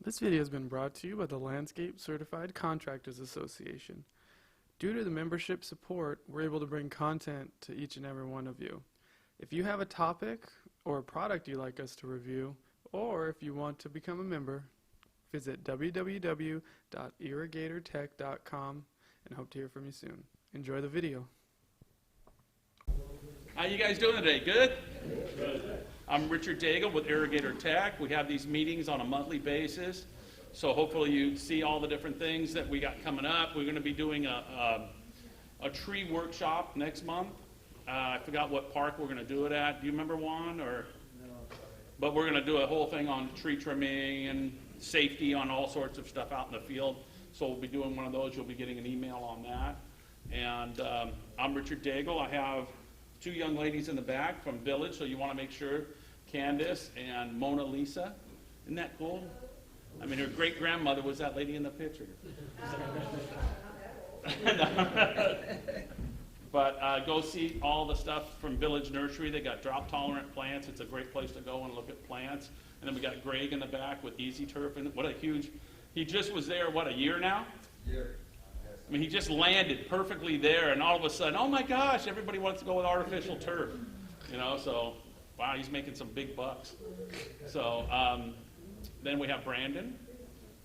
This video has been brought to you by the Landscape Certified Contractors Association. Due to the membership support, we're able to bring content to each and every one of you. If you have a topic or a product you'd like us to review, or if you want to become a member, visit www.irrigatortech.com and hope to hear from you soon. Enjoy the video. How you guys doing today? Good? Good. I'm Richard Daigle with Irrigator Tech. We have these meetings on a monthly basis, so hopefully you see all the different things that we got coming up. We're going to be doing a tree workshop next month. I forgot what park we're going to do it at. Do you remember, Juan? Or? No. But we're going to do a whole thing on tree trimming and safety on all sorts of stuff out in the field. So we'll be doing one of those. You'll be getting an email on that. And I'm Richard Daigle. I have two young ladies in the back from Village, so you want to make sure, Candace and Mona Lisa. Isn't that cool? I mean, her great-grandmother was that lady in the picture. But go see all the stuff from Village Nursery. They got drought-tolerant plants. It's a great place to go and look at plants. And then we got Greg in the back with Easy Turf. And what a huge, he just was there, what, a year now? Year. I mean, he just landed perfectly there, and all of a sudden, oh my gosh, everybody wants to go with artificial turf. You know, so, wow, he's making some big bucks. So, then we have Brandon.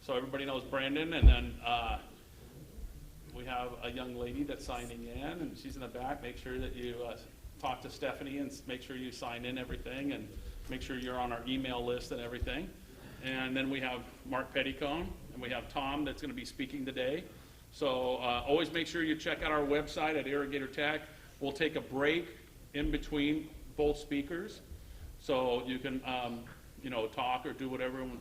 So everybody knows Brandon, and then we have a young lady that's signing in, and she's in the back. Make sure that you talk to Stephanie and make sure you sign in everything, and make sure you're on our email list and everything. And then we have Mark Petticone, and we have Tom that's going to be speaking today. So always make sure you check out our website at Irrigator Tech. We'll take a break in between both speakers, so you can talk or do whatever on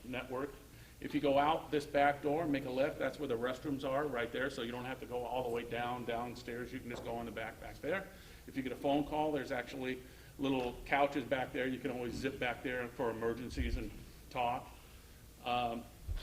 network. If you go out this back door and make a left, that's where the restrooms are, right there, so you don't have to go all the way downstairs. You can just go on the back there. If you get a phone call, there's actually little couches back there. You can always zip back there for emergencies and talk.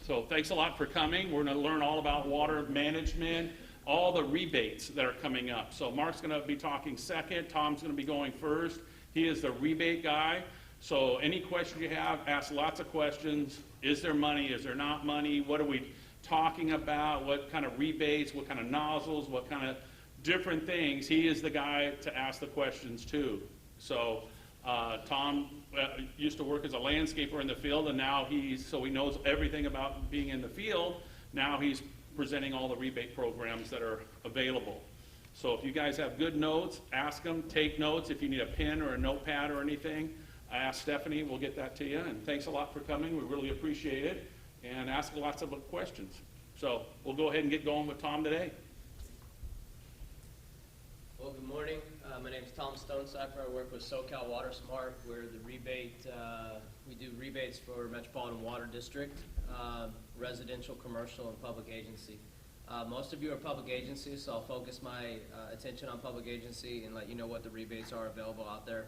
So thanks a lot for coming. We're going to learn all about water management, all the rebates that are coming up. So Mark's going to be talking second. Tom's going to be going first. He is the rebate guy. So any questions you have, ask lots of questions. Is there money? Is there not money? What are we talking about? What kind of rebates? What kind of nozzles? What kind of different things? He is the guy to ask the questions to. So Tom used to work as a landscaper in the field, and now he knows everything about being in the field. Now he's presenting all the rebate programs that are available. So if you guys have good notes, ask them, take notes. If you need a pen or a notepad or anything, ask Stephanie, we'll get that to you. And thanks a lot for coming, we really appreciate it. And ask lots of questions. So we'll go ahead and get going with Tom today. Well, good morning. My name is Tom Stonecipher. I work with SoCal WaterSmart. We're the rebate, we do rebates for Metropolitan Water District, residential, commercial, and public agency. Most of you are public agencies, so I'll focus my attention on public agency and let you know what the rebates are available out there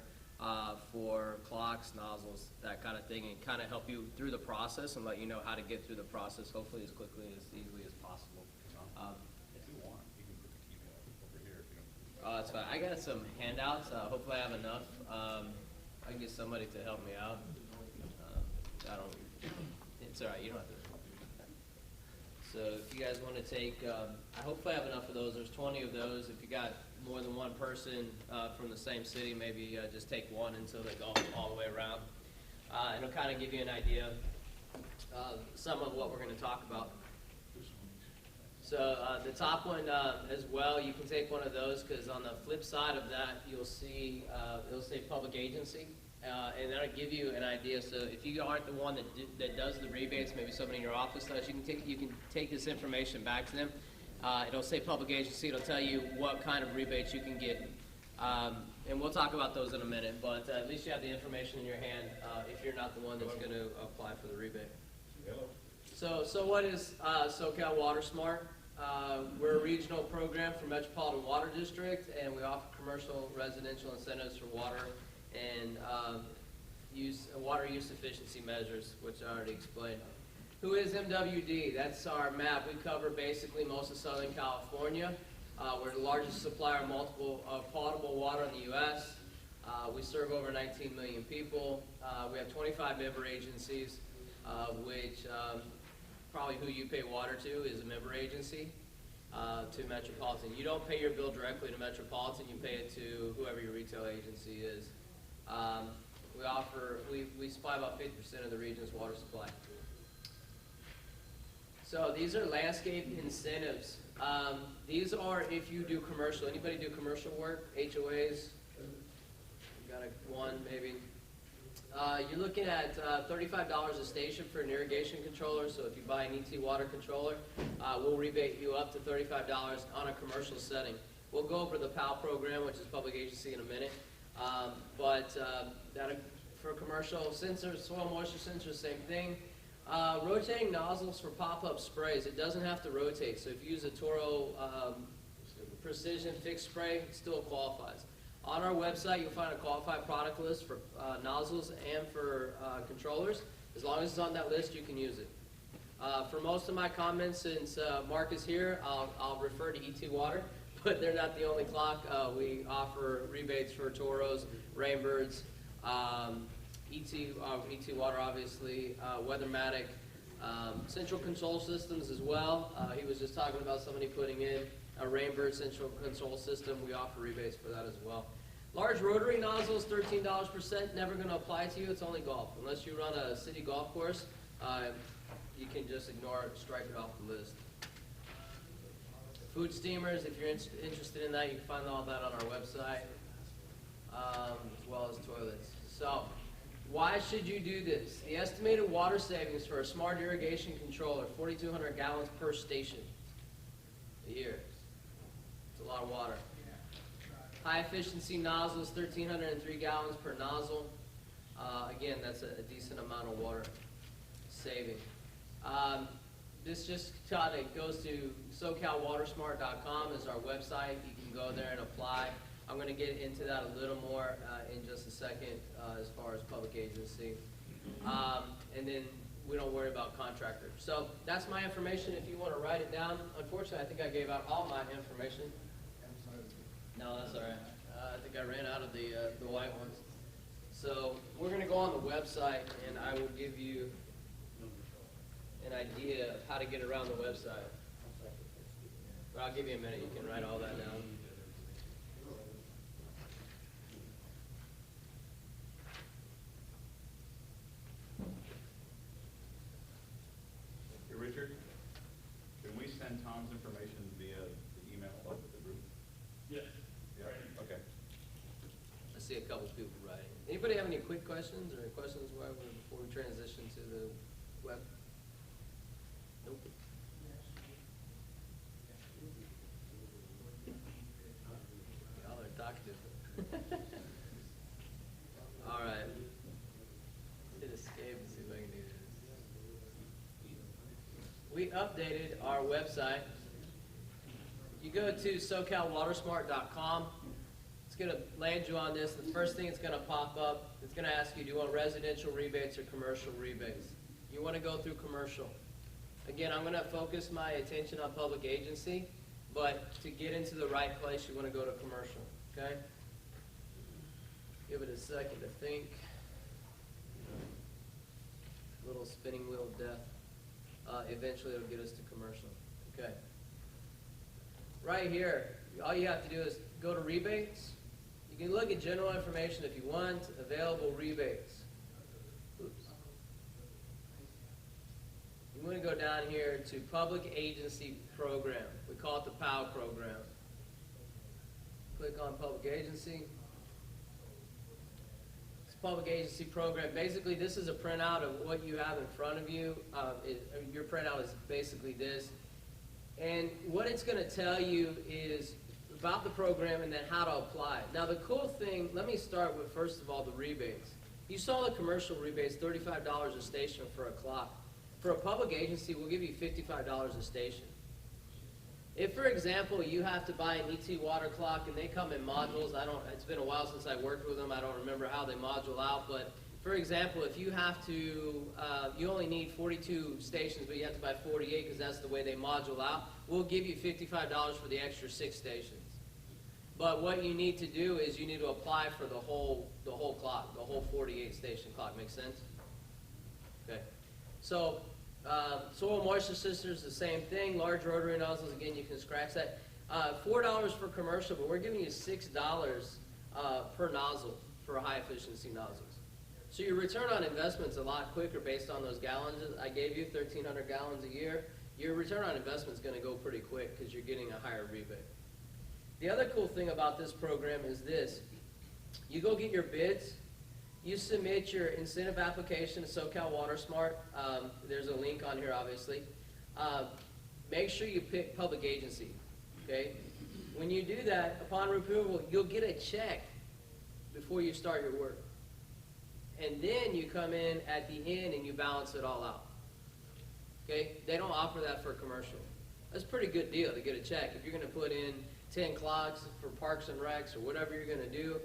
for clocks, nozzles, that kind of thing, and kind of help you through the process and let you know how to get through the process, hopefully as quickly and as easily as possible. That's fine. I got some handouts. Hopefully I have enough. I can get somebody to help me out. It's all right. You don't have to. So if you guys want to take, I hopefully have enough of those. There's 20 of those. If you got more than one person from the same city, maybe just take one until they go all the way around. It'll kind of give you an idea of some of what we're going to talk about. So the top one as well, you can take one of those because on the flip side of that, you'll see it'll say public agency, and that'll give you an idea. So if you aren't the one that does the rebates, maybe somebody in your office does, you can take this information back to them. It'll say public agency. It'll tell you what kind of rebates you can get, and we'll talk about those in a minute. But at least you have the information in your hand if you're not the one that's going to apply for the rebate. Hello. So what is SoCal WaterSmart? We're a regional program for Metropolitan Water District, and we offer commercial residential incentives for water and water use efficiency measures, which I already explained. Who is MWD? That's our map. We cover basically most of Southern California. We're the largest supplier of potable water in the U.S. We serve over 19 million people. We have 25 member agencies. which probably who you pay water to is a member agency to Metropolitan. You don't pay your bill directly to Metropolitan, you pay it to whoever your retail agency is. We supply about 50% of the region's water supply. So these are landscape incentives. These are if you do commercial. Anybody do commercial work? HOAs? Got one maybe. You're looking at $35 a station for an irrigation controller. So if you buy an ET water controller, we'll rebate you up to $35 on a commercial setting. We'll go over the PAL program, which is public agency, in a minute. For commercial sensors, soil moisture sensors, same thing. Rotating nozzles for pop-up sprays. It doesn't have to rotate. So if you use a Toro Precision fixed spray, it still qualifies. On our website, you'll find a qualified product list for nozzles and for controllers. As long as it's on that list, you can use it. For most of my comments, since Mark is here, I'll refer to ET Water, but they're not the only clock. We offer rebates for Toros, Rainbirds, ET Water, obviously, Weathermatic, Central Control Systems as well. He was just talking about somebody putting in a Rainbird Central Control System. We offer rebates for that as well. Large rotary nozzles, $13 per cent, never going to apply to you. It's only golf. Unless you run a city golf course, you can just ignore it, strike it off the list. Food steamers, if you're interested in that, you can find all that on our website, as well as toilets. So, why should you do this? The estimated water savings for a smart irrigation controller, 4,200 gallons per station a year. It's a lot of water. High efficiency nozzles, 1,303 gallons per nozzle. Again, that's a decent amount of water saving. This just kind of goes to SoCal WaterSmart.com is our website. You can go there and apply. I'm going to get into that a little more in just a second as far as public agency. And then we don't worry about Contractor. So that's my information if you want to write it down. Unfortunately, I think I gave out all my information. No, that's all right. I think I ran out of the white ones. So we're going to go on the website, and I will give you an idea of how to get around the website. But I'll give you a minute. You can write all that down. Hey, Richard, can we send Tom's information via the email up with the group? Yes. Yeah, okay. I see a couple people writing. Anybody have any quick questions or questions before we transition to the web? Nope. Y'all are talkative. All right. Hit escape and see if I can do this. We updated our website. You go to SoCalWaterSmart.com. It's going to land you on this. The first thing it's going to pop up, it's going to ask you, do you want residential rebates or commercial rebates? You want to go through commercial. Again, I'm going to focus my attention on public agency, but to get into the right place, you want to go to commercial, okay? Give it a second to think. Little spinning wheel of death. Eventually, it'll get us to commercial, okay? Right here, all you have to do is go to rebates. You can look at general information if you want, available rebates. Oops. You want to go down here to public agency program. We call it the PAL program. Click on public agency. It's public agency program. Basically, this is a printout of what you have in front of you. Your printout is basically this. And what it's going to tell you is about the program and then how to apply it. Now, the cool thing, let me start with, first of all, the rebates. You saw the commercial rebates, $35 a station for a clock. For a public agency, we'll give you $55 a station. If, for example, you have to buy an ET water clock and they come in modules, it's been a while since I worked with them, I don't remember how they module out, but for example, if you have to, you only need 42 stations, but you have to buy 48 because that's the way they module out, we'll give you $55 for the extra 6 stations. But what you need to do is you need to apply for the whole clock, the whole 48 station clock. Make sense? Okay. So soil moisture sensors, the same thing. Large rotary nozzles, again, you can scratch that. $4 for commercial, but we're giving you $6 per nozzle for high efficiency nozzles. So your return on investment's a lot quicker based on those gallons I gave you, 1,300 gallons a year. Your return on investment's going to go pretty quick because you're getting a higher rebate. The other cool thing about this program is this. You go get your bids. You submit your incentive application to SoCal WaterSmart. There's a link on here, obviously. Make sure you pick public agency, okay? When you do that, upon approval, you'll get a check before you start your work. And then you come in at the end and you balance it all out. Okay? They don't offer that for commercial. That's a pretty good deal to get a check. If you're going to put in 10 clocks for parks and recs or whatever you're going to do,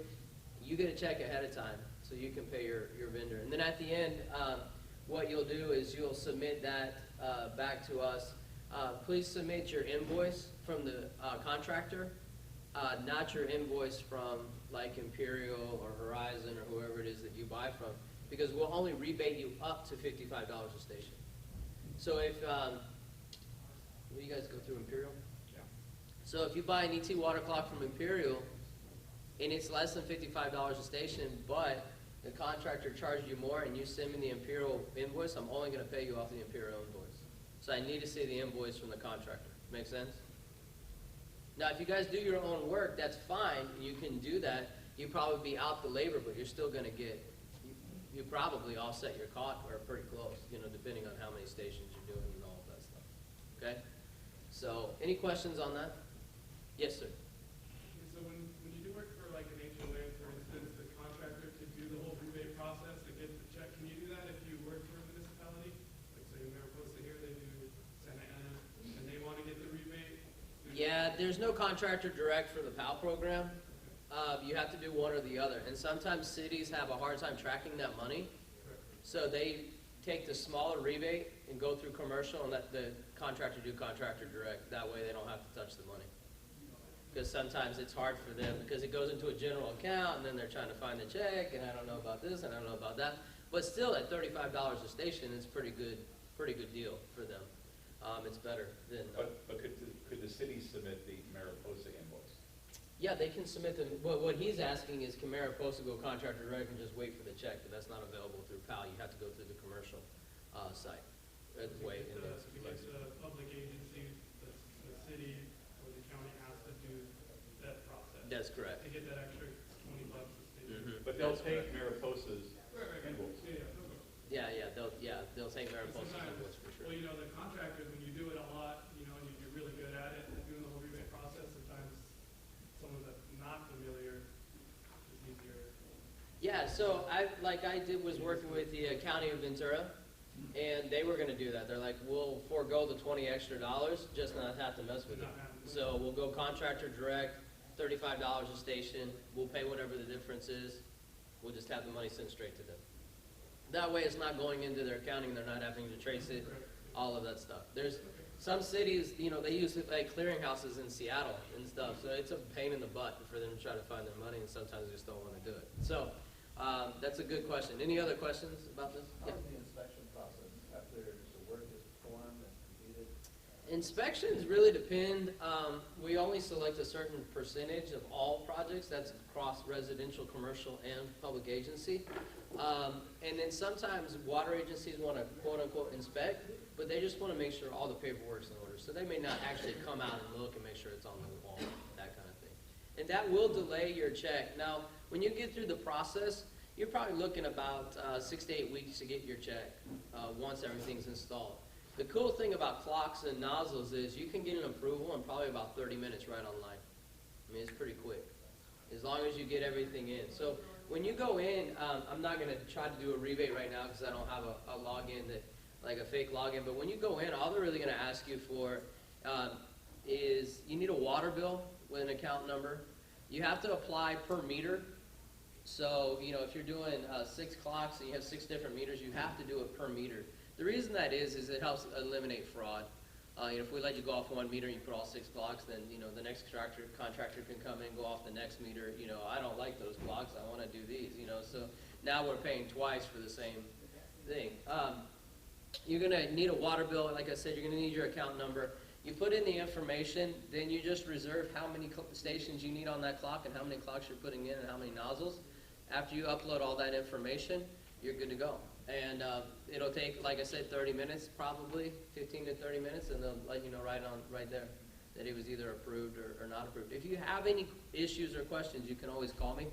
you get a check ahead of time so you can pay your vendor. And then at the end, what you'll do is you'll submit that back to us. Please submit your invoice from the contractor, not your invoice from like Imperial or Horizon or whoever it is that you buy from, because we'll only rebate you up to $55 a station. So if, will you guys go through Imperial? Yeah. So if you buy an ET water clock from Imperial and it's less than $55 a station, but the contractor charged you more and you send me the Imperial invoice, I'm only going to pay you off the Imperial invoice. So I need to see the invoice from the contractor. Make sense? Now, if you guys do your own work, that's fine. You can do that. You probably be out the labor, but you're still going to get, you probably offset your cost or pretty close, you know, depending on how many stations you're doing and all of that stuff. Okay? So, any questions on that? Yes, sir. So when you do work for like an HOA, for instance, the contractor to do the whole rebate process to get the check, can you do that if you work for a municipality? Like say in Mariposa here, they do Santa Ana, and they want to get the rebate? Yeah, there's no contractor direct for the PAL program. You have to do one or the other. And sometimes cities have a hard time tracking that money. So they take the smaller rebate and go through commercial and let the contractor do contractor direct. That way they don't have to touch the money. Because sometimes it's hard for them because it goes into a general account and then they're trying to find the check and I don't know about this and I don't know about that. But still at $35 a station, it's pretty good deal for them. It's better than... But could the city submit the Mariposa invoice? Yeah, they can submit them. What he's asking is, can Mariposa go contractor direct and just wait for the check? But that's not available through PAL. You have to go through the commercial site. That's the way it is. To get the public agency, the city or the county has to do that process. That's correct. To get that extra $20 a station. But they'll take Mariposa's invoice. Yeah, they'll take Mariposa's Sometimes, invoice for sure. well, you know, the contractors, when you do it a lot, you know, and you're really good at it, doing the whole rebate process, sometimes someone that's not familiar is easier. Yeah, so I was working with the county of Ventura, and they were going to do that. They're like, we'll forego the $20 extra, just not have to mess with it. So we'll go contractor direct, $35 a station. We'll pay whatever the difference is. We'll just have the money sent straight to them. That way it's not going into their accounting. They're not having to trace it, all of that stuff. There's some cities, you know, they use it like clearinghouses in Seattle and stuff. So it's a pain in the butt for them to try to find their money, and sometimes they just don't want to do it. So that's a good question. Any other questions about this? How is the inspection process after the work is performed and completed? Inspections really depend. We only select a certain percentage of all projects. That's across residential, commercial, and public agency. And then sometimes water agencies want to quote-unquote inspect, but they just want to make sure all the paperwork's in order. So they may not actually come out and look and make sure it's on the wall, that kind of thing. And that will delay your check. Now, when you get through the process, you're probably looking about 6 to 8 weeks to get your check once everything's installed. The cool thing about clocks and nozzles is you can get an approval in probably about 30 minutes right online. I mean, it's pretty quick, as long as you get everything in. So when you go in, I'm not going to try to do a rebate right now because I don't have a login, like a fake login. But when you go in, all they're really going to ask you for is you need a water bill with an account number. You have to apply per meter. So, you know, if you're doing 6 clocks and you have 6 different meters, you have to do it per meter. The reason that is it helps eliminate fraud. You know, if we let you go off 1 meter and you put all 6 clocks, then, you know, the next contractor can come in and go off the next meter. You know, I don't like those clocks. I want to do these, you know. So now we're paying twice for the same thing. You're gonna need a water bill, like I said, you're gonna need your account number. You put in the information, then you just reserve how many stations you need on that clock and how many clocks you're putting in and how many nozzles. After you upload all that information, you're good to go. And it'll take, like I said, 30 minutes, probably 15 to 30 minutes, and they'll let you know right there that it was either approved or not approved. If you have any issues or questions, you can always call me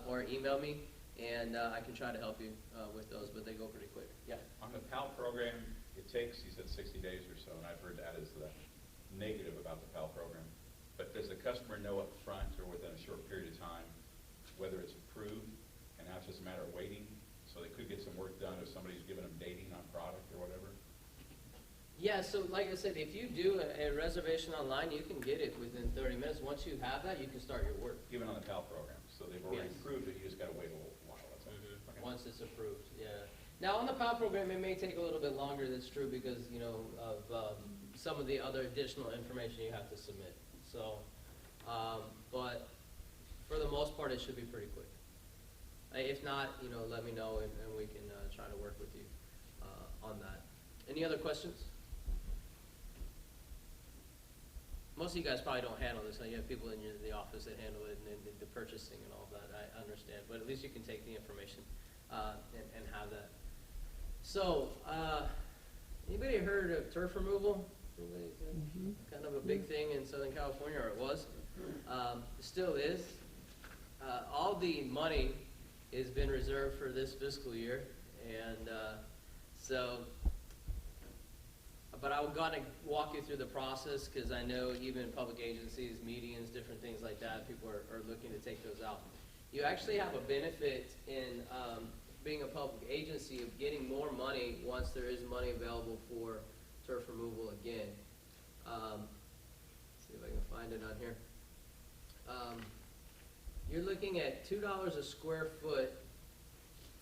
or email me, and I can try to help you with those, but they go pretty quick. Yeah. On the PAL program, it takes, you said 60 days or so, and I've heard that as the negative about the PAL program. But does the customer know up front or within a short period of time whether it's approved, and now it's just a matter of waiting? So they could get some work done if somebody's giving them dating on product or whatever? Yeah, so like I said, if you do a reservation online, you can get it within 30 minutes. Once you have that, you can start your work. Even on the PAL program, so they've already Yes. approved it, you just gotta wait a little while, that's all. Okay. Once it's approved, yeah. Now, on the PAL program, it may take a little bit longer, that's true, because, you know, of some of the other additional information you have to submit. So, but for the most part, it should be pretty quick. If not, you know, let me know, and we can try to work with you on that. Any other questions? Most of you guys probably don't handle this. You have people in the office that handle it, and the purchasing and all that. I understand, but at least you can take the information and have that. So, anybody heard of turf removal? Kind of a big thing in Southern California, or it was. It still is. All the money has been reserved for this fiscal year, and but I'm going to walk you through the process, because I know even public agencies, medians, different things like that, people are looking to take those out. You actually have a benefit in being a public agency of getting more money once there is money available for turf removal again. See if I can find it on here. You're looking at $2 a square foot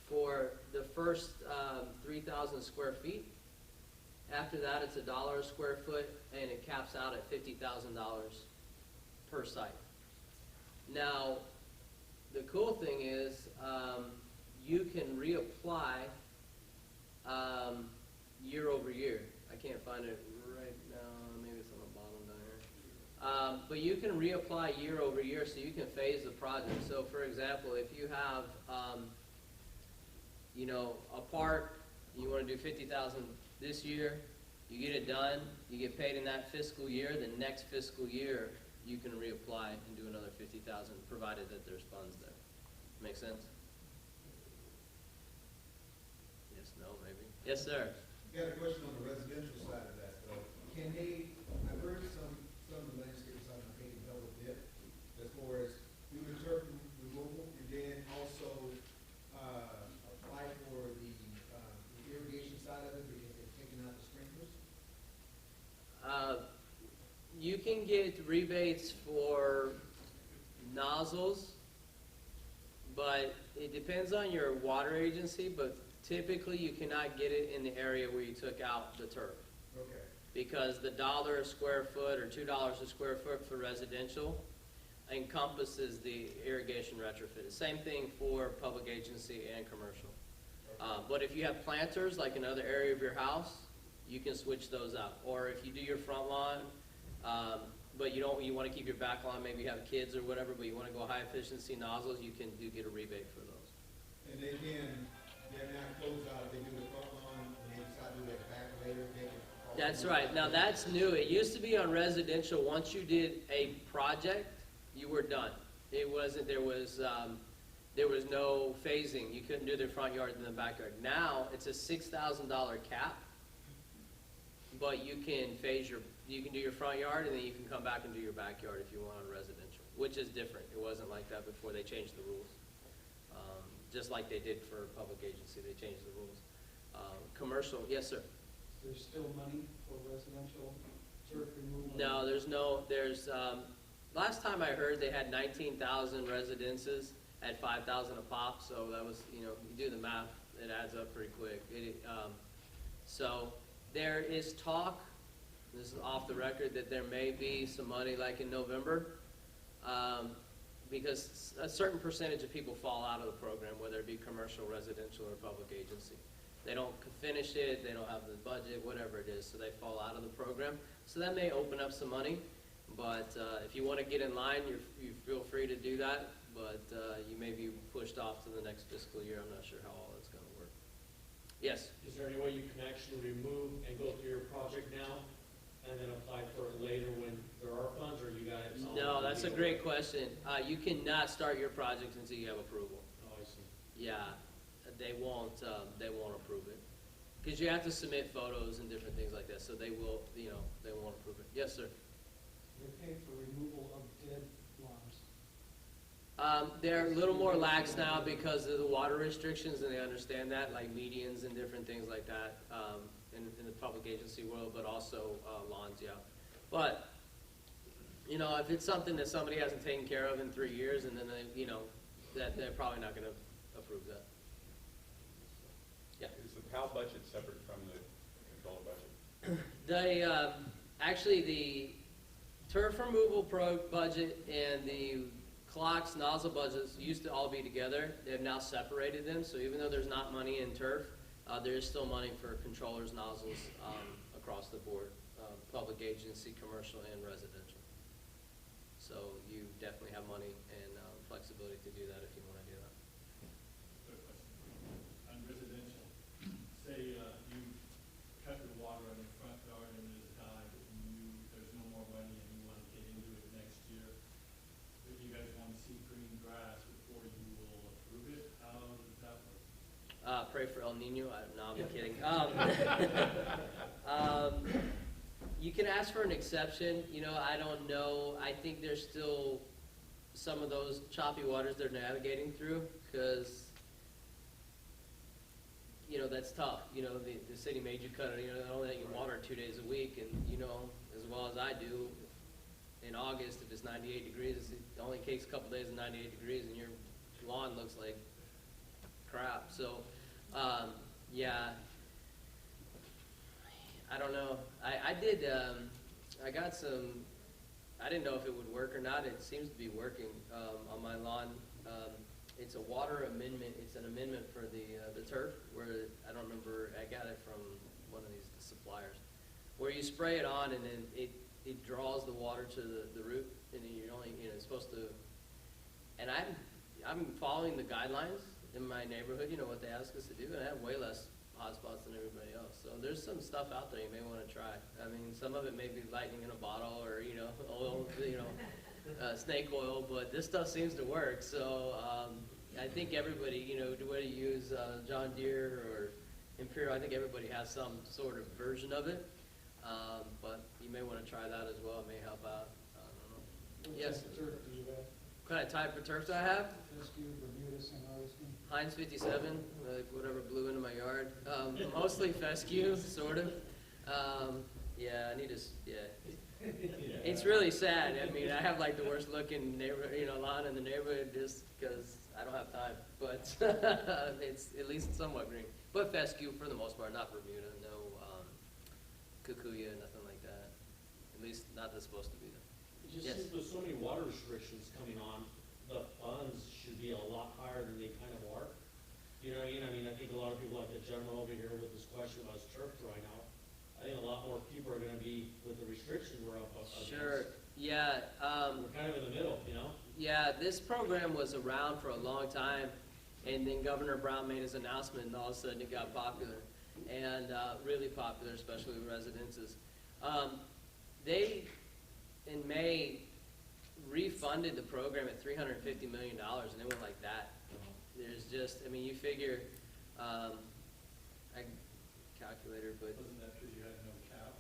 for the first 3,000 square feet. After that, it's $1 a square foot, and it caps out at $50,000 per site. Now, the cool thing is you can reapply year over year. I can't find it right now. Maybe it's on the bottom down here. But you can reapply year over year, so you can phase the project. So, for example, if you have, you know, a part, you want to do 50,000 this year, you get it done, you get paid in that fiscal year. The next fiscal year, you can reapply and do another 50,000, provided that there's funds there. Make sense? Yes, no, maybe. Yes, sir. Got a question on the residential side of that, though. Can they, I've heard some of the landscapers out there take a double dip as far as do the turf removal and then also apply for the irrigation side of it because they're taking out the sprinklers? You can get rebates for nozzles, but it depends on your water agency, but typically you cannot get it in the area where you took out the turf. Okay. Because the $1 a square foot or $2 a square foot for residential encompasses the irrigation retrofit. Same thing for public agency and commercial. But if you have planters, like another area of your house, you can switch those out. Or if you do your front lawn, but you want to keep your back lawn, maybe you have kids or whatever, but you want to go high efficiency nozzles, you can get a rebate for those. And then they're not closed out, they do the front lawn, and they decide to do that back later, they can. That's right. Now that's new. It used to be on residential. Once you did a project, you were done. It wasn't. There was no phasing. You couldn't do the front yard and the backyard. Now it's a $6,000 cap, but you can phase you can do your front yard, and then you can come back and do your backyard if you want on residential, which is different. It wasn't like that before they changed the rules. Just like they did for public agency, they changed the rules. Commercial, yes, sir. There's still money for residential turf removal? No, there's, last time I heard they had 19,000 residences at 5,000 a pop, so that was, you do the math, it adds up pretty quick. So there is talk, this is off the record, that there may be some money like in November, because a certain percentage of people fall out of the program, whether it be commercial, residential, or public agency. they don't finish it, they don't have the budget, whatever it is, so they fall out of the program. So that may open up some money, but if you want to get in line, you feel free to do that, but you may be pushed off to the next fiscal year. I'm not sure how all that's going to work. Yes? Is there any way you can actually remove and go through your project now and then apply for it later when there are funds, or you got it? No, that's a great question. You cannot start your project until you have approval. Oh, I see. Yeah, they won't approve it. Because you have to submit photos and different things like that, so they will, they won't approve it. Yes, sir? They're paid for removal of dead lawns. They're a little more lax now because of the water restrictions, and they understand that, like medians and different things like that, in the public agency world, but also lawns, yeah. But, if it's something that somebody hasn't taken care of in 3 years, and then they, that they're probably not going to approve that. Yeah. Is the PAL budget separate from the controller budget? Actually, the turf removal budget and the clocks, nozzle budgets used to all be together. They've now separated them, so even though there's not money in turf, there is still money for controllers, nozzles across the board, public agency, commercial, and residential. So you definitely have money and flexibility to do that if you want to do that. Quick question. On residential, say you cut your water on your front yard and it's died and there's no more money and you want to get into it next year, but you guys want to see green grass before you will approve it, how does that work? Pray for El Nino. No, I'm kidding. You can ask for an exception. I don't know. I think there's still some of those choppy waters they're navigating through because, that's tough. The city made you cut it. They only let you water 2 days a week, and as well as I do, in August, if it's 98 degrees, it only takes a couple days of 98 degrees, and your lawn looks like crap. So, yeah. I don't know. I got some, I didn't know if it would work or not. It seems to be working on my lawn. It's a water amendment. It's an amendment for the turf where, I don't remember, I got it from one of these suppliers, where you spray it on and then it draws the water to the root, and then you're only, it's supposed to, and I'm following the guidelines in my neighborhood, what they ask us to do, and I have way less hotspots than everybody else. So there's some stuff out there you may want to try. I mean, some of it may be lightning in a bottle or, oil, snake oil, but this stuff seems to work. So I think everybody, whether you use John Deere or Imperial, I think everybody has some sort of version of it. But you may want to try that as well. It may help out. I don't know. Yes? What type of turf do you have? What kind of type of turf do I have? Fescue, Bermuda, St. Augustine? Heinz 57, whatever blew into my yard. Mostly fescue, sort of. Yeah, I need to, yeah. It's really sad. I mean, I have like the worst looking lawn in the neighborhood just because I don't have time. But it's at least somewhat green. But fescue for the most part, not Bermuda, no kikuyu, nothing like that. At least not that's supposed to be there. It just Yes. seems with so many water restrictions coming on, the funds should be a lot higher than they kind of are. You know what I mean? I mean, I think a lot of people, like the gentleman over here with this question about his turf drying out, I think a lot more people are gonna be, with the restrictions we're up against. Sure. Yeah. We're kind of in the middle, Yeah, this program was around for a long time, and then Governor Brown made his announcement, and all of a sudden it got popular, and really popular, especially with residences. They, in May, refunded the program at $350 million, and it went like that. There's just, I mean, you figure, calculator, but Wasn't that because you had no cap?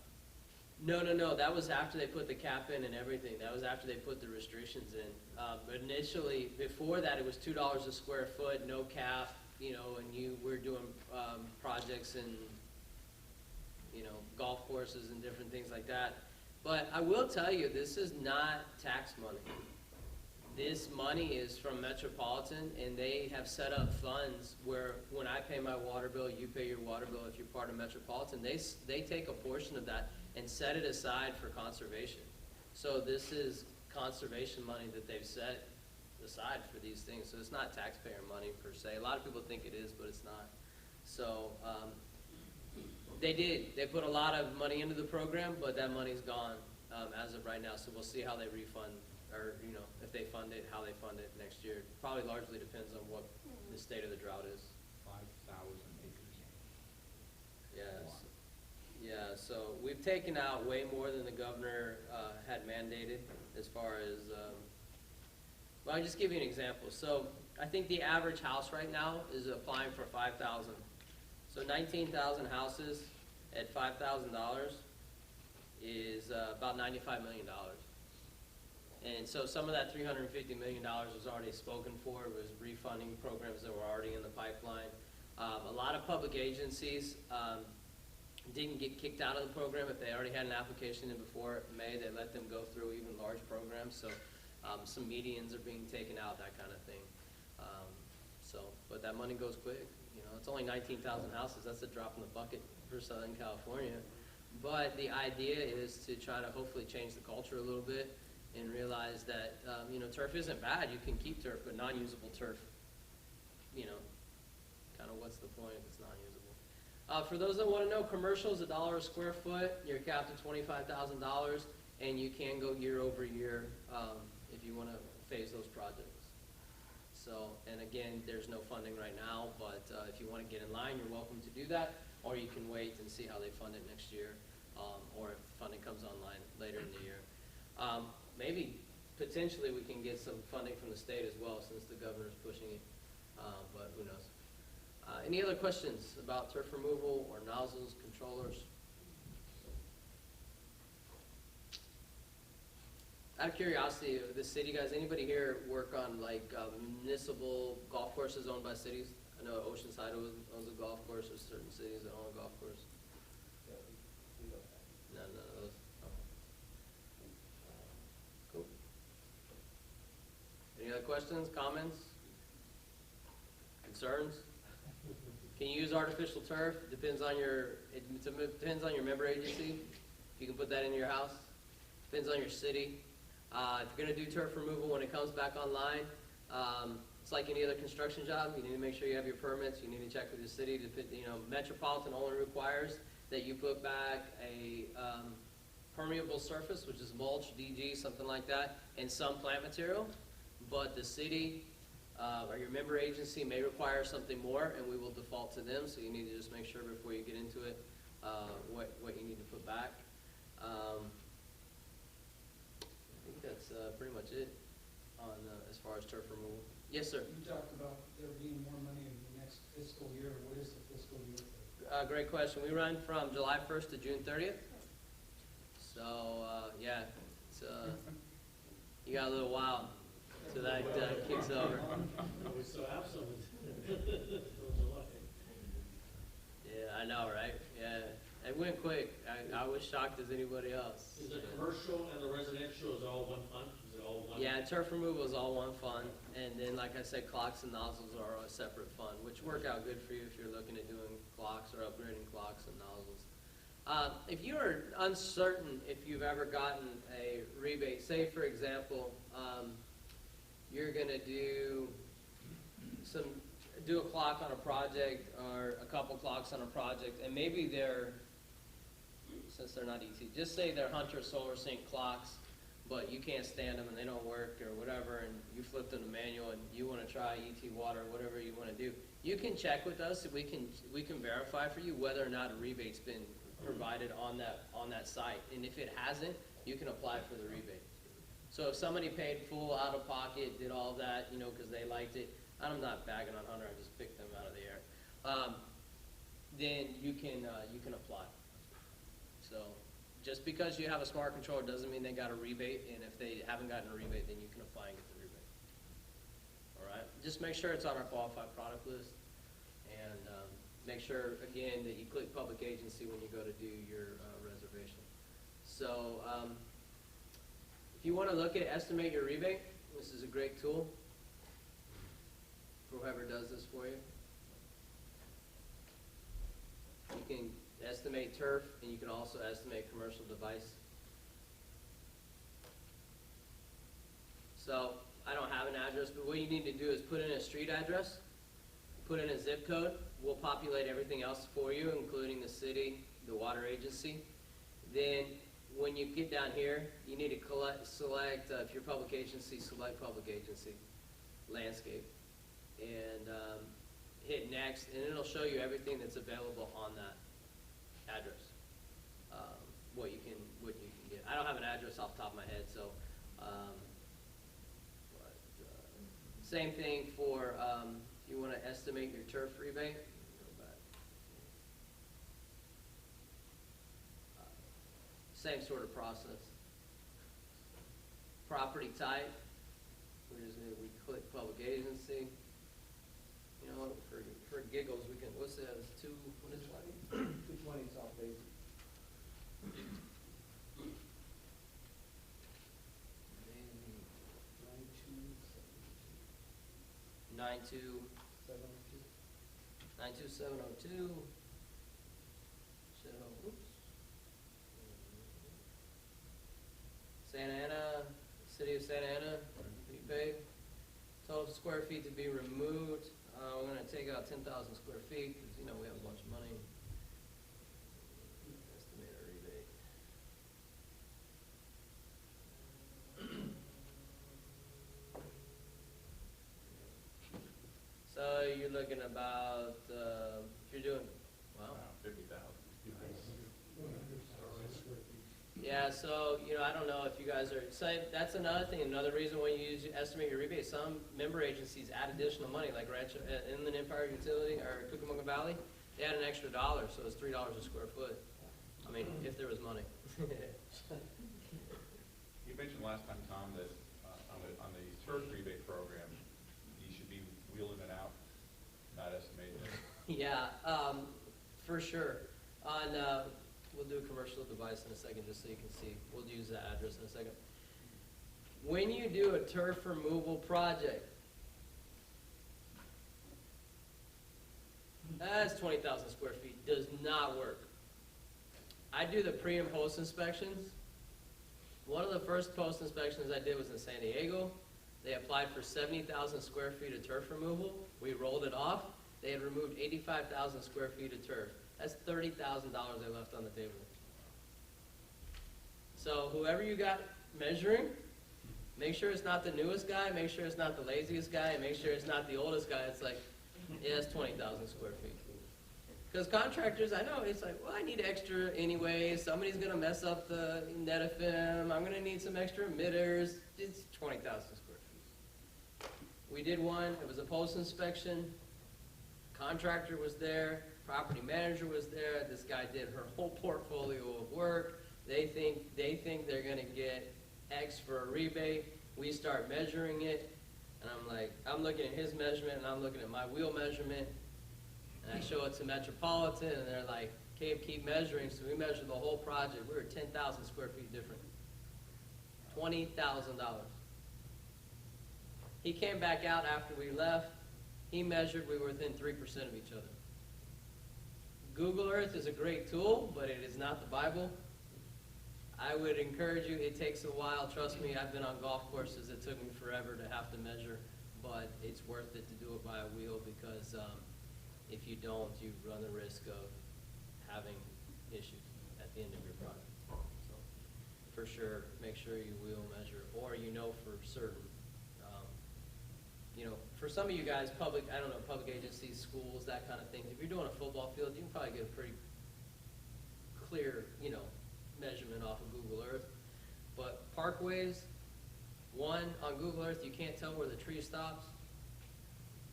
No. That was after they put the cap in and everything. That was after they put the restrictions in. But initially, before that, it was $2 a square foot, no cap, and we're doing projects in, golf courses and different things like that. But I will tell you, this is not tax money. This money is from Metropolitan, and they have set up funds where when I pay my water bill, you pay your water bill if you're part of Metropolitan. They take a portion of that and set it aside for conservation. So this is conservation money that they've set aside for these things. So it's not taxpayer money per se. A lot of people think it is, but it's not. So they put a lot of money into the program, but that money's gone as of right now. So we'll see how they refund, or if they fund it, how they fund it next year. Probably largely depends on what the state of the drought is. 5,000 acres. Yes. Yeah, so we've taken out way more than the governor had mandated as far as, well, I'll just give you an example. So I think the average house right now is applying for 5,000. So 19,000 houses at $5,000 is about $95 million. And so some of that $350 million was already spoken for. It was refunding programs that were already in the pipeline. A lot of public agencies didn't get kicked out of the program. If they already had an application in before May, they let them go through even large programs. So some medians are being taken out, that kind of thing. But that money goes quick. It's only 19,000 houses. That's a drop in the bucket for Southern California. But the idea is to try to hopefully change the culture a little bit and realize that, turf isn't bad. You can keep turf, but non-usable turf, kind of what's the point if it's non-usable? For those that want to know, commercial is $1 a square foot. You're capped at $25,000, and you can go year over year if you want to phase those projects. So, and again, there's no funding right now, but if you want to get in line, you're welcome to do that, or you can wait and see how they fund it next year, or if funding comes online later in the year. Maybe, potentially, we can get some funding from the state as well, since the governor's pushing it, but who knows. Any other questions about turf removal or nozzles, controllers? Out of curiosity, the city guys, anybody here work on like municipal golf courses owned by cities? I know Oceanside owns a golf course. There's certain cities that own a golf course. None of those. Oh. Cool. Any other questions, comments, concerns? Can you use artificial turf? It depends on your member agency. If you can put that in your house. Depends on your city. If you're going to do turf removal when it comes back online, it's like any other construction job. You need to make sure you have your permits. You need to check with the city. Metropolitan only requires that you put back a permeable surface, which is mulch, DG, something like that, and some plant material. But the city or your member agency may require something more, and we will default to them. So you need to just make sure before you get into it what you need to put back. I think that's pretty much it on as far as turf removal. Yes, sir. You talked about there being more money in the next fiscal year. What is the fiscal year? Great question. We run from July 1st to June 30th. So, yeah, it's, you got a little while till that kicks over. We still have some. Yeah, I know, right? Yeah. It went quick. I was shocked as anybody else. Is the commercial and the residential is all one fund? Is it all one? Yeah, turf removal is all one fund, and then, like I said, clocks and nozzles are a separate fund, which work out good for you if you're looking at doing clocks or upgrading clocks and nozzles. If you are uncertain if you've ever gotten a rebate, say for example, you're going to do a clock on a project or a couple clocks on a project, and maybe since they're not easy, just say they're Hunter Solar Sync clocks, but you can't stand them and they don't work or whatever, and you flip them to manual and you want to try ET Water, whatever you want to do. You can check with us if we can verify for you whether or not a rebate's been provided on that site, and if it hasn't, you can apply for the rebate. So if somebody paid full out of pocket, did all that, because they liked it, I'm not bagging on Hunter, I just picked them out of the air. Then you can apply. So just because you have a smart controller doesn't mean they got a rebate, and if they haven't gotten a rebate, then you can apply and get the rebate. All right? Just make sure it's on our qualified product list, and make sure, again, that you click public agency when you go to do your reservation. So if you want to look at estimate your rebate, this is a great tool for whoever does this for you. You can estimate turf, and you can also estimate commercial device. So I don't have an address, but what you need to do is put in a street address, put in a zip code, we'll populate everything else for you, including the city, the water agency. Then when you get down here, you need to select, if you're public agency, select public agency, landscape, and hit next, and it'll show you everything that's available on that address. What you can get. I don't have an address off the top of my head, so same thing for if you want to estimate your turf rebate. Go back. Same sort of process. Property type. We click public agency. You know, for giggles, we can. What's that? It's two. What is it? 220 South Daisy. 92702. Santa Ana, City of Santa Ana, rebate. Total square feet to be removed. We're going to take out 10,000 square feet because, you know, we have a bunch of money. Estimated rebate. So you're looking about, if you're doing, well, 50,000. yeah, so, you know, I don't know if you guys are, so that's another thing, another reason why you estimate your rebate. Some member agencies add additional money, like Rancho, Inland Empire Utility, or Cucamonga Valley, they add an extra $1, so it's $3 a square foot. I mean, if there was money. You mentioned last time, Tom, that on the turf rebate program, you should be wheeling it out, not estimating it. Yeah, for sure. We'll do a commercial device in a second just so you can see. We'll use that address in a second. When you do a turf removal project, that's 20,000 square feet. Does not work. I do the pre and post inspections. One of the first post inspections I did was in San Diego. They applied for 70,000 square feet of turf removal. We rolled it off. They had removed 85,000 square feet of turf. That's $30,000 they left on the table. So whoever you got measuring, make sure it's not the newest guy, make sure it's not the laziest guy, and make sure it's not the oldest guy. It's like, yeah, it's 20,000 square feet. Because contractors, I know, it's like, well, I need extra anyway. Somebody's going to mess up the net FM. I'm going to need some extra emitters. It's 20,000 square feet. We did one. It was a post inspection. Contractor was there. Property manager was there. This guy did her whole portfolio of work. They think they're going to get X for a rebate. We start measuring it. And I'm like, I'm looking at his measurement, and I'm looking at my wheel measurement. And I show it to Metropolitan, and they're like, okay, keep measuring. So we measured the whole project. We were 10,000 square feet different. $20,000. He came back out after we left. He measured. We were within 3% of each other. Google Earth is a great tool, but it is not the Bible. I would encourage you, it takes a while. Trust me, I've been on golf courses. It took me forever to have to measure, but it's worth it to do it by a wheel because if you don't, you run the risk of having issues at the end of your project. So for sure, make sure you wheel measure, or you know for certain. You know, for some of you guys, public agencies, schools, that kind of thing, if you're doing a football field, you can probably get a pretty clear, you know, measurement off of Google Earth. But parkways, one, on Google Earth, you can't tell where the tree stops.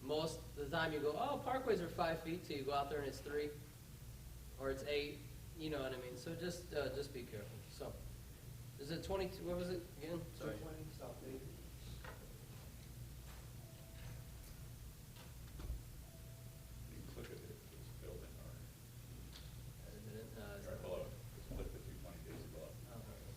Most of the time you go, oh, parkways are 5 feet, so you go out there and it's 3, or it's 8, you know what I mean? So just be careful. So, is it 22, what was it again? Sorry. 220 South Daisy. You can click it if it's building or It's right below it. Just click the 220 days below. oh, thank you.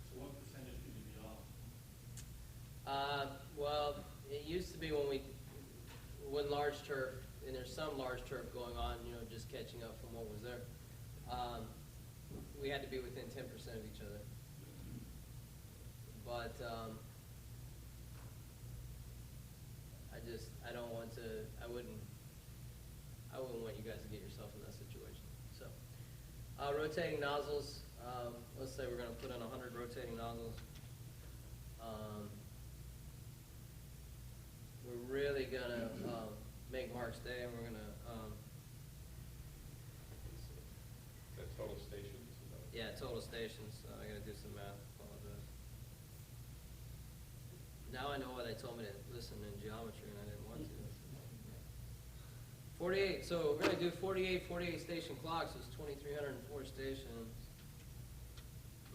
So what percentage could you be off? Well, it used to be when large turf, and there's some large turf going on, you know, just catching up from what was there. we had to be within 10% of each other. But I don't want to. I wouldn't want you guys to get yourself in that situation. So, rotating nozzles. Let's say we're going to put in 100 rotating nozzles. We're really going to make Mark's day, and we're going to. Is that total stations? Yeah, total stations. I got to do some math. Apologize. Now I know why they told me to listen in geometry, and I didn't want to. 48. So we're going to do 48 station clocks. It's 2,304 stations.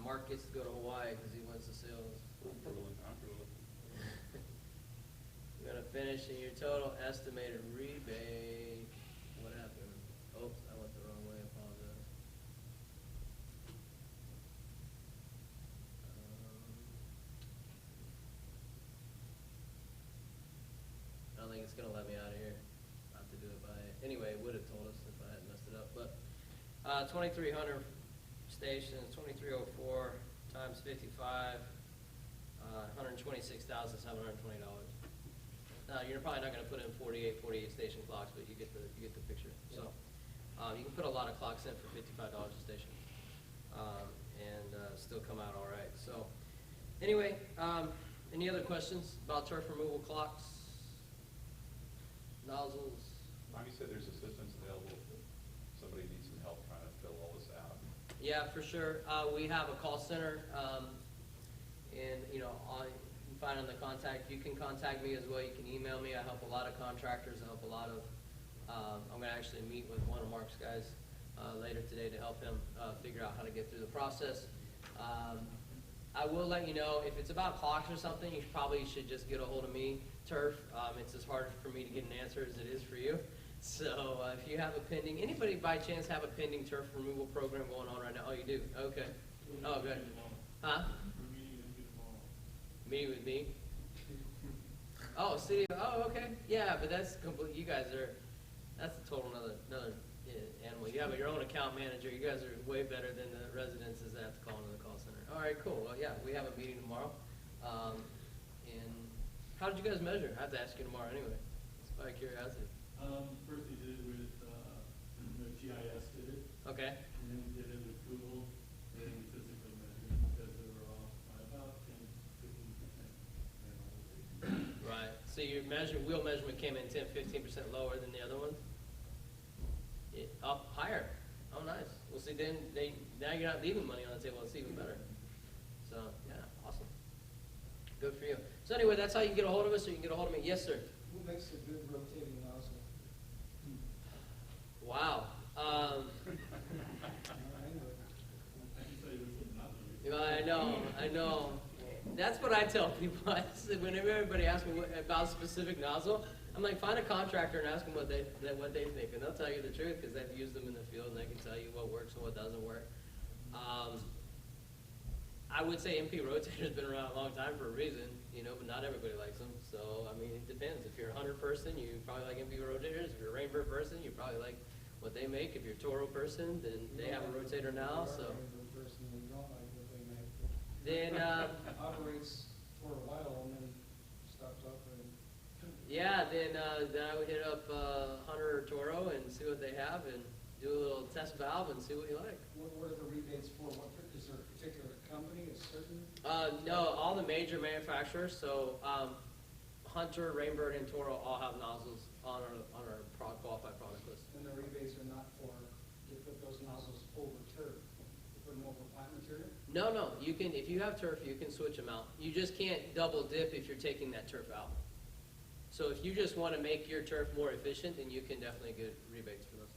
Mark gets to go to Hawaii because he wants to sail. You're going to finish in your total estimated rebate. What happened? Oops, I went the wrong way. Apologize. I don't think it's going to let me out of here. I have to do it by, anyway, it would have told us if I hadn't messed it up. But 2,300 stations, 2,304 times 55, $126,720. You're probably not going to put in 48 station clocks, but you get the picture. So you can put a lot of clocks in for $55 a station, and still come out all right. So anyway, any other questions about turf removal clocks, nozzles? Tommy said there's assistance available if somebody needs some help trying to fill all this out. Yeah, for sure. We have a call center, and you can find on the contact. You can contact me as well. You can email me. I help a lot of contractors. I help a lot of. I'm going to actually meet with one of Mark's guys later today to help him figure out how to get through the process. I will let you know if it's about clocks or something. You probably should just get a hold of me, Turf. It's as hard for me to get an answer as it is for you. So if you have a pending, anybody by chance have a pending turf removal program going on right now? Oh, you do? Okay. Oh, good. Huh? Meeting with me? Oh, city. Oh, okay. Yeah, but that's complete. You guys are. That's a total another animal. You have your own account manager. You guys are way better than the residences that have to call into the call center. All right, cool. Well, yeah, we have a meeting tomorrow. And how did you guys measure? I have to ask you tomorrow anyway. It's by curiosity. First he did it with GIS did it, Okay. and then he did it with Google, then he physically measured because they were off by about 10, 15%. Right. So your wheel measurement came in 10, 15% lower than the other ones? Up higher. Oh, nice. Well, see, then now you're not leaving money on the table. It's even better. So, yeah, awesome. Good for you. So anyway, that's how you can get a hold of us, or you can get a hold of me. Yes, sir. Who makes a good rotating nozzle? Wow. I know. That's what I tell people. Whenever everybody asks me about a specific nozzle, I'm like, find a contractor and ask them what they think, and they'll tell you the truth because they've used them in the field and they can tell you what works and what doesn't work. I would say MP rotator's been around a long time for a reason, but not everybody likes them. So I mean, it depends. If you're a Hunter person, you probably like MP rotators. If you're a Rainbird person, you probably like what they make. If you're a Toro person, then they have a rotator now. So then operates for a while and then stops operating. yeah, then I would hit up Hunter or Toro and see what they have and do a little test valve and see what you like. What are the rebates for? Is there a particular company, a certain? No, all the major manufacturers. So Hunter, Rainbird, and Toro all have nozzles on our qualified product list. And the rebates are not for, you put those nozzles over turf, you put them over plant material? No, you can, if you have turf, you can switch them out. You just can't double dip if you're taking that turf out. So if you just want to make your turf more efficient, then you can definitely get rebates for those.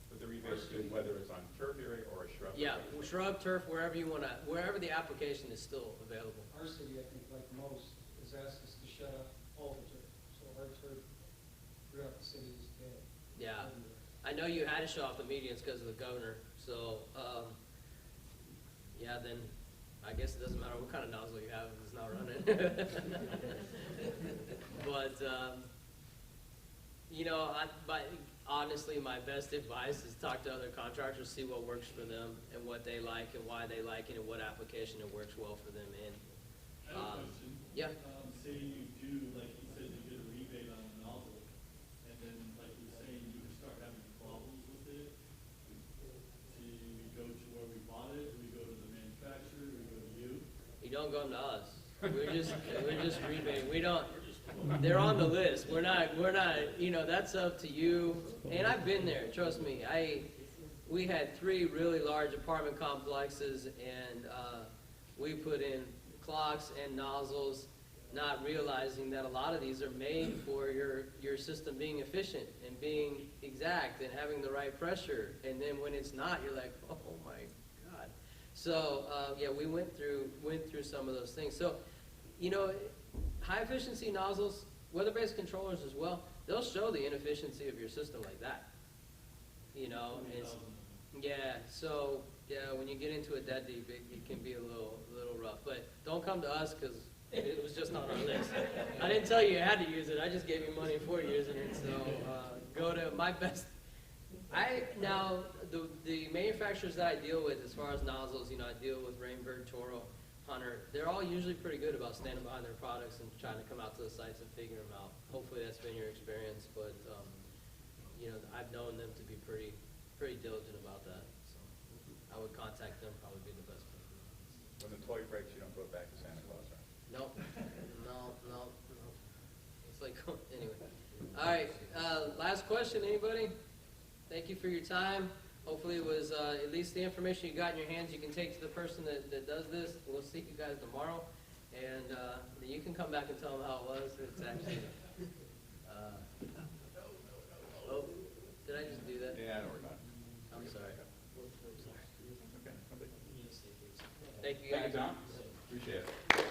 But the rebate's good whether it's on turf area or a shrub. Yeah, shrub, turf, wherever you want to, wherever the application is still available. Our city, I think, like most, has asked us to shut up all the turf. So our turf throughout the city is dead. Yeah. I know you had to shut off the medians because of the governor. So, yeah, then I guess it doesn't matter what kind of nozzle you have if it's not running. But, but honestly, my best advice is talk to other contractors, see what works for them and what they like and why they like it and what application it works well for them in. I have a question. Yeah. Say you do, like you said, you get a rebate on a nozzle, and then, like you were saying, you start having problems with it. Do we go to where we bought it? Do we go to the manufacturer? Do we go to you? You don't go to us. We're just rebating. We don't, they're on the list. We're not, you know, that's up to you. And I've been there, trust me. We had 3 really large apartment complexes, and we put in clocks and nozzles, not realizing that a lot of these are made for your system being efficient and being exact and having the right pressure. And then when it's not, you're like, oh my God. So yeah, we went through some of those things. So, you know, high efficiency nozzles, weather-based controllers as well, they'll show the inefficiency of your system like that. You know, yeah. So yeah, when you get into it that deep, it can be a little rough. But don't come to us because it was just on our list. I didn't tell you had to use it. I just gave you money for using it. So go to my best. Now the manufacturers that I deal with, as far as nozzles, you know, I deal with Rainbird, Toro, Hunter. They're all usually pretty good about standing behind their products and trying to come out to the sites and figure them out. Hopefully that's been your experience, but you know, I've known them to be pretty diligent about that. So I would contact them, probably be the best person. When the toy breaks, you don't go back to Santa Claus, right? Nope. No. It's like, anyway. All right, last question, anybody? Thank you for your time. Hopefully it was at least the information you got in your hands you can take to the person that does this. We'll see you guys tomorrow. And you can come back and tell them how it was. It's actually, oh, did I just do that? Yeah, don't worry about it. I'm sorry. Okay. Thank you guys. Thank you, Tom. Appreciate it.